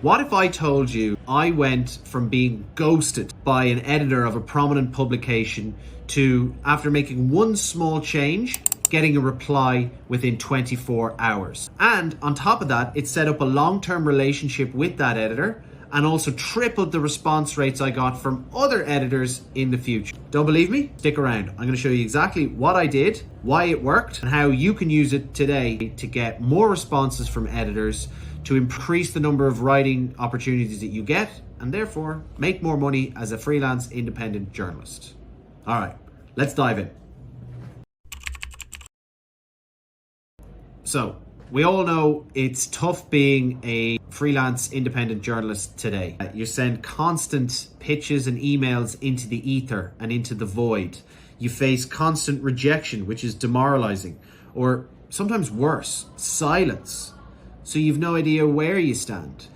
What if I told you I went from being ghosted by an editor of a prominent publication to, after making one small change, getting a reply within 24 hours? And on top of that, it set up a long-term relationship with that editor and also tripled the response rates I got from other editors in the future. Don't believe me? Stick around. I'm going to show you exactly what I did, why it worked, and how you can use it today to get more responses from editors, to increase the number of writing opportunities that you get, and therefore make more money as a freelance independent journalist. All right, let's dive in. So, we all know it's tough being a freelance independent journalist today. You send constant pitches and emails into the ether and into the void. You face constant rejection, which is demoralizing, or sometimes worse, silence. So you've no idea where you stand.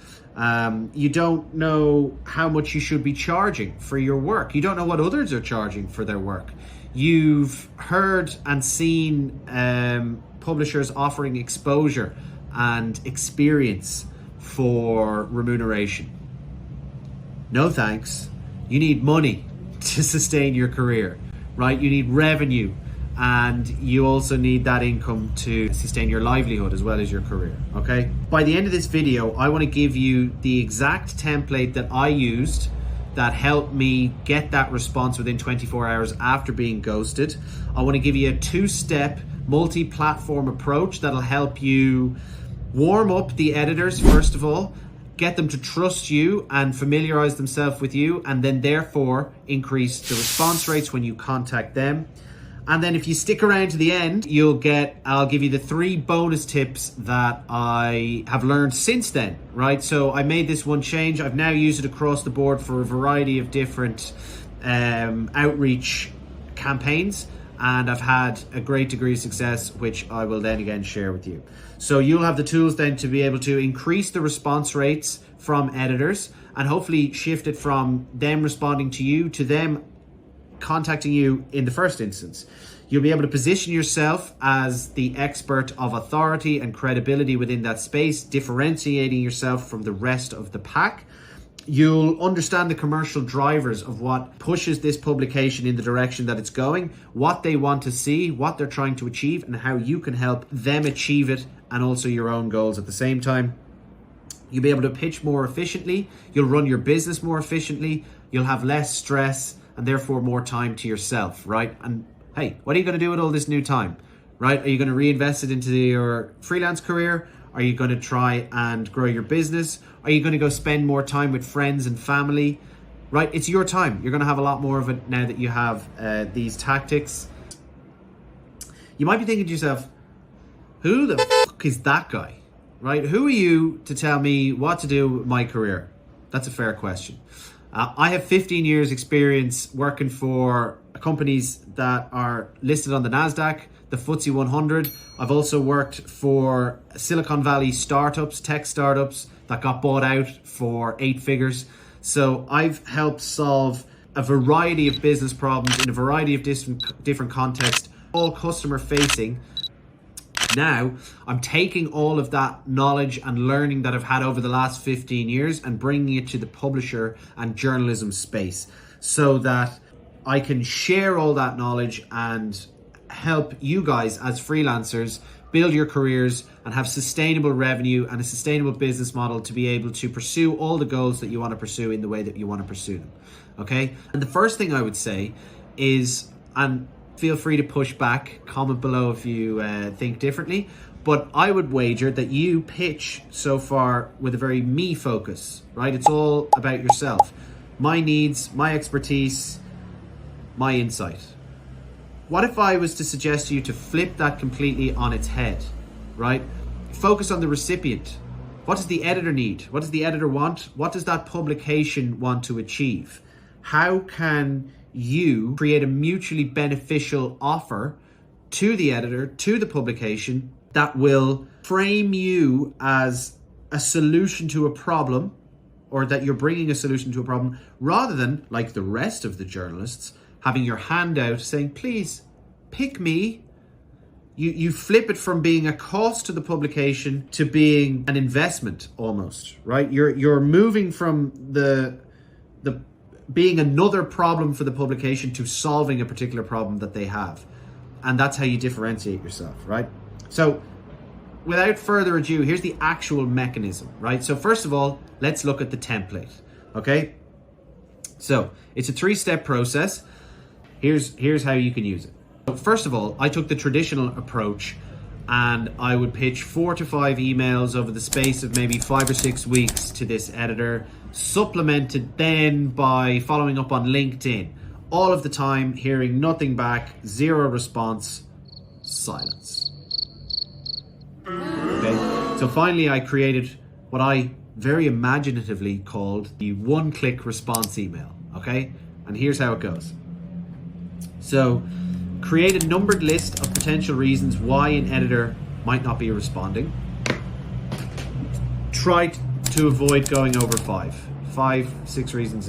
You don't know how much you should be charging for your work. You don't know what others are charging for their work. You've heard and seen publishers offering exposure and experience for remuneration. No thanks. You need money to sustain your career, right? You need revenue, and you also need that income to sustain your livelihood as well as your career, okay? By the end of this video, I want to give you the exact template that I used that helped me get that response within 24 hours after being ghosted. I want to give you a two-step multi-platform approach that'll help you warm up the editors, first of all, get them to trust you and familiarize themselves with you, and then therefore increase the response rates when you contact them. And then if you stick around to the end, I'll give you the 3 bonus tips that I have learned since then, right? So I made this one change. I've now used it across the board for a variety of different outreach campaigns, and I've had a great degree of success, which I will then again share with you. So you'll have the tools then to be able to increase the response rates from editors and hopefully shift it from them responding to you to them contacting you in the first instance. You'll be able to position yourself as the expert of authority and credibility within that space, differentiating yourself from the rest of the pack. You'll understand the commercial drivers of what pushes this publication in the direction that it's going, what they want to see, what they're trying to achieve, and how you can help them achieve it, and also your own goals at the same time. You'll be able to pitch more efficiently. You'll run your business more efficiently. You'll have less stress and therefore more time to yourself, right? And hey, what are you going to do with all this new time, right? Are you going to reinvest it into your freelance career? Are you going to try and grow your business? Are you going to go spend more time with friends and family, right? It's your time. You're going to have a lot more of it now that you have these tactics. You might be thinking to yourself, who the fuck is that guy, right? Who are you to tell me what to do with my career? That's a fair question. I have 15 years experience working for companies that are listed on the NASDAQ, the FTSE 100. I've also worked for Silicon Valley startups, tech startups that got bought out for 8 figures. So I've helped solve a variety of business problems in a variety of different contexts, all customer facing. Now, I'm taking all of that knowledge and learning that I've had over the last 15 years and bringing it to the publisher and journalism space so that I can share all that knowledge and help you guys as freelancers build your careers and have sustainable revenue and a sustainable business model to be able to pursue all the goals that you want to pursue in the way that you want to pursue them, okay? And the first thing I would say is, and feel free to push back, comment below if you think differently, but I would wager that you pitch so far with a very me focus, right? It's all about yourself, my needs, my expertise, my insight. What if I was to suggest to you to flip that completely on its head, right? Focus on the recipient. What does the editor need? What does the editor want? What does that publication want to achieve? How can you create a mutually beneficial offer to the editor, to the publication, that will frame you as a solution to a problem, or that you're bringing a solution to a problem, rather than, like the rest of the journalists, having your hand out saying, please, pick me, You flip it from being a cost to the publication to being an investment almost, right? You're moving from the being another problem for the publication to solving a particular problem that they have. And that's how you differentiate yourself, right? So without further ado, here's the actual mechanism, right? So first of all, let's look at the template, okay? So it's a 3-step process. Here's how you can use it. So first of all, I took the traditional approach and I would pitch 4 to 5 emails over the space of maybe 5 or 6 weeks to this editor, supplemented then by following up on LinkedIn. All of the time, hearing nothing back, 0 response, silence. Okay, so finally I created what I very imaginatively called the one-click response email, okay? And here's how it goes. So, create a numbered list of potential reasons why an editor might not be responding. Try to avoid going over 5. 5, 6 reasons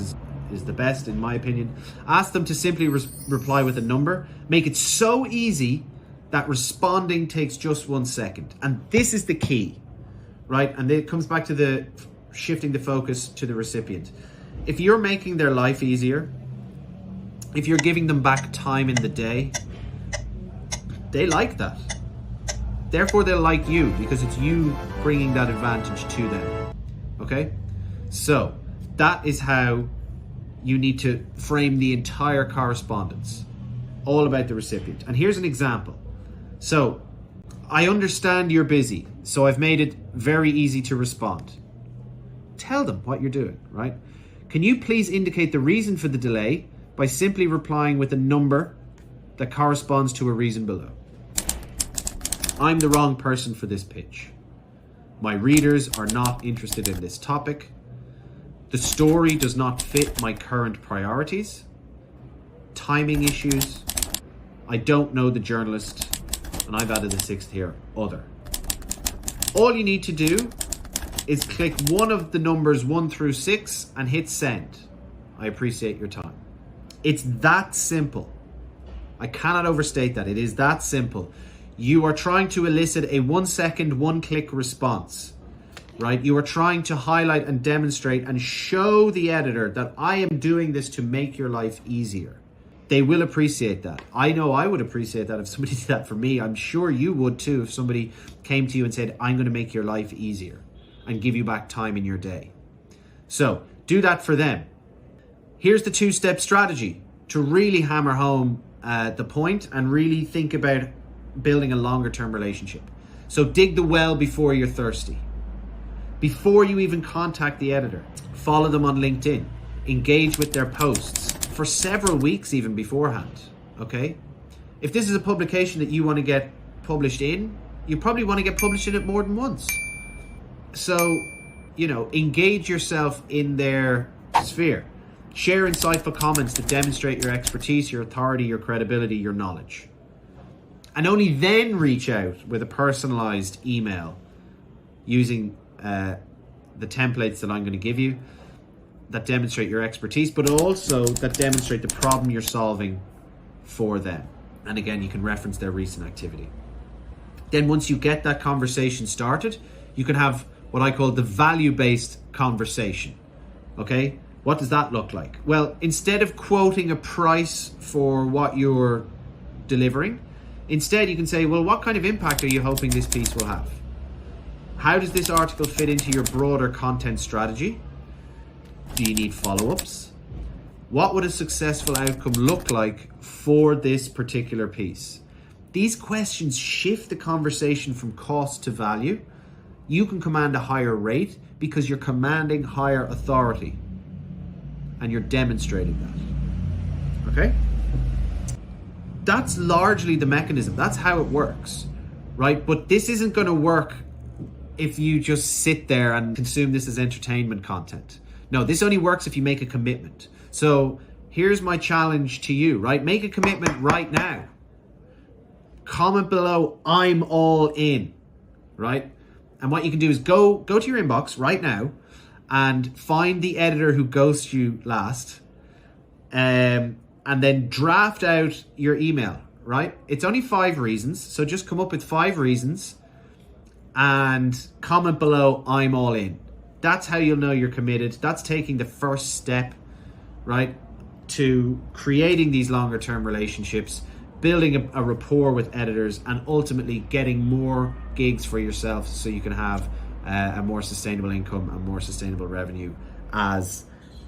is the best in my opinion. Ask them to simply reply with a number. Make it so easy that responding takes just 1 second. And this is the key, right? And it comes back to the shifting the focus to the recipient. If you're making their life easier, if you're giving them back time in the day, they like that. Therefore, they'll like you because it's you bringing that advantage to them. Okay? So, that is how you need to frame the entire correspondence. All about the recipient. And here's an example. So, I understand you're busy, so I've made it very easy to respond. Tell them what you're doing, right? Can you please indicate the reason for the delay by simply replying with a number that corresponds to a reason below? I'm the wrong person for this pitch. My readers are not interested in this topic. The story does not fit my current priorities. Timing issues. I don't know the journalist. And I've added the 6th here, other. All you need to do is click one of the numbers 1 through 6 and hit send. I appreciate your time. It's that simple. I cannot overstate that. It is that simple. You are trying to elicit a 1 second, 1-click response, right? You are trying to highlight and demonstrate and show the editor that I am doing this to make your life easier. They will appreciate that. I know I would appreciate that if somebody did that for me. I'm sure you would too if somebody came to you and said, I'm going to make your life easier and give you back time in your day. So do that for them. Here's the 2-step strategy to really hammer home the point and really think about building a longer term relationship. So dig the well before you're thirsty. Before you even contact the editor, follow them on LinkedIn. Engage with their posts for several weeks even beforehand, okay? If this is a publication that you want to get published in, you probably want to get published in it more than once. So, engage yourself in their sphere. Share insightful comments that demonstrate your expertise, your authority, your credibility, your knowledge. And only then reach out with a personalized email using the templates that I'm going to give you that demonstrate your expertise, but also that demonstrate the problem you're solving for them. And again, you can reference their recent activity. Then once you get that conversation started, you can have what I call the value-based conversation. Okay? What does that look like? Well, instead of quoting a price for what you're delivering, instead you can say, well, what kind of impact are you hoping this piece will have? How does this article fit into your broader content strategy? Do you need follow-ups? What would a successful outcome look like for this particular piece? These questions shift the conversation from cost to value. You can command a higher rate because you're commanding higher authority and you're demonstrating that. Okay? That's largely the mechanism. That's how it works, right? But this isn't going to work if you just sit there and consume this as entertainment content. No, this only works if you make a commitment. So here's my challenge to you, right? Make a commitment right now. Comment below, I'm all in, right? And what you can do is go to your inbox right now and find the editor who ghosted you last, and then draft out your email. right? It's only 5 reasons. So just come up with 5 reasons and comment below, I'm all in. That's how you'll know you're committed. That's taking the first step, right, to creating these longer term relationships, building a rapport with editors, and ultimately getting more gigs for yourself so you can have a more sustainable income and more sustainable revenue as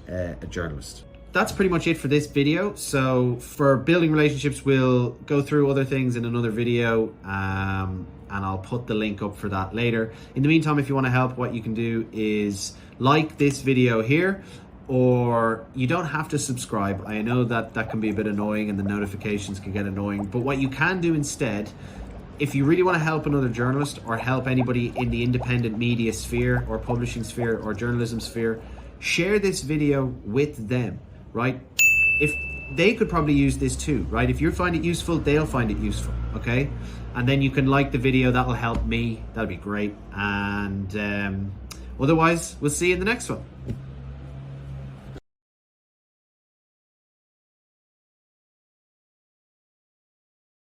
a journalist. That's pretty much it for this video. So for building relationships, we'll go through other things in another video, and I'll put the link up for that later. In the meantime, if you want to help, what you can do is like this video here, or you don't have to subscribe. I know that that can be a bit annoying and the notifications can get annoying, but what you can do instead, if you really want to help another journalist or help anybody in the independent media sphere or publishing sphere or journalism sphere, share this video with them, right? If they could probably use this too, right? If you find it useful, they'll find it useful, okay? And then you can like the video, that'll help me, that'll be great. And otherwise, we'll see you in the next one.